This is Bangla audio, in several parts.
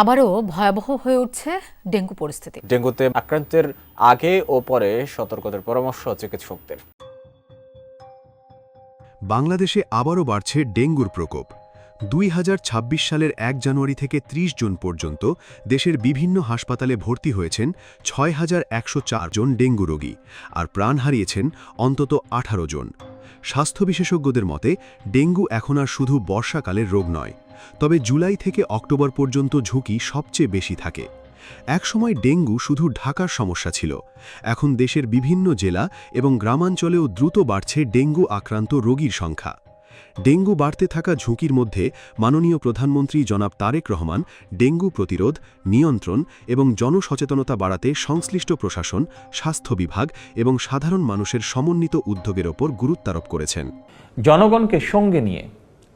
আবারও ভয়াবহ হয়ে উঠছে ডেঙ্গু পরিস্থিতি। ডেঙ্গুতে আক্রান্তের আগে ও পরে সতর্কতার পরামর্শ চিকিৎসকদের। বাংলাদেশে আবারও বাড়ছে ডেঙ্গুর প্রকোপ। 2026 সালের 1 জানুয়ারি থেকে 30 জুন পর্যন্ত দেশের বিভিন্ন হাসপাতালে ভর্তি হয়েছেন 6104 জন ডেঙ্গু রোগী, আর প্রাণ হারিয়েছেন অন্তত 18 জন। স্বাস্থ্য বিশেষজ্ঞদের মতে ডেঙ্গু এখন আর শুধু বর্ষাকালের রোগ নয়, তবে জুলাই থেকে অক্টোবর পর্যন্ত ঝুঁকি সবচেয়ে বেশি থাকে। একসময় ডেঙ্গু শুধু ঢাকার সমস্যা ছিল, এখন দেশের বিভিন্ন জেলা এবং গ্রামাঞ্চলেও দ্রুত বাড়ছে ডেঙ্গু আক্রান্ত রোগীর সংখ্যা। ডেঙ্গু বাড়তে থাকা ঝুঁকির মধ্যে মাননীয় প্রধানমন্ত্রী জনাব তারেক রহমান ডেঙ্গু প্রতিরোধ, নিয়ন্ত্রণ এবং জনসচেতনতা বাড়াতে সংশ্লিষ্ট প্রশাসন, স্বাস্থ্য বিভাগ এবং সাধারণ মানুষের সমন্বিত উদ্যোগের ওপর গুরুত্বারোপ করেছেন। জনগণকে সঙ্গে নিয়ে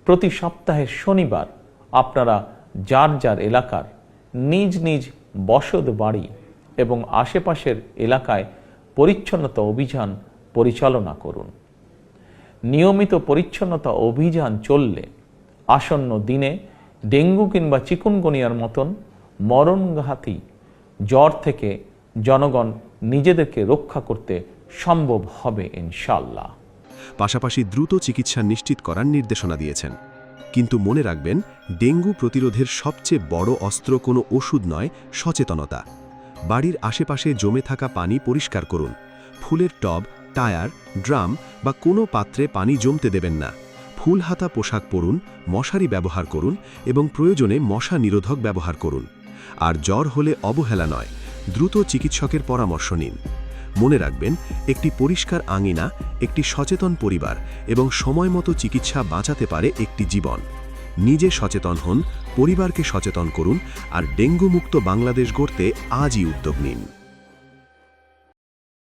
প্রতি সপ্তাহের শনিবার আপনারা যার যার এলাকার নিজ নিজ বসত বাড়ি এবং আশেপাশের এলাকায় পরিচ্ছন্নতা অভিযান পরিচালনা করুন। নিয়মিত পরিচ্ছন্নতা অভিযান চললে আসন্ন দিনে ডেঙ্গু কিংবা চিকুনগুনিয়ার মতন মরণঘাতী জ্বর থেকে জনগণ নিজেদেরকে রক্ষা করতে সম্ভব হবে ইনশাআল্লাহ। পাশাপাশি দ্রুত চিকিৎসা নিশ্চিত করার নির্দেশনা দিয়েছেন। কিন্তু মনে রাখবেন, ডেঙ্গু প্রতিরোধের সবচেয়ে বড় অস্ত্র কোনো ওষুধ নয়, সচেতনতা। বাড়ির আশেপাশে জমে থাকা পানি পরিষ্কার করুন। ফুলের টব, টায়ার, ড্রাম বা কোনো পাত্রে পানি জমতে দেবেন না। ফুল হাতা পোশাক পরুন, মশারি ব্যবহার করুন এবং প্রয়োজনে মশা নিরোধক ব্যবহার করুন। আর জ্বর হলে অবহেলা নয়, দ্রুত চিকিৎসকের পরামর্শ নিন। মনে রাখবেন, একটি পরিষ্কার আঙিনা, একটি সচেতন পরিবার এবং সময়মতো চিকিৎসা বাঁচাতে পারে একটি জীবন। নিজে সচেতন হন, পরিবারকে সচেতন করুন আর ডেঙ্গু মুক্ত বাংলাদেশ গড়তে আজই উদ্যোগ নিন।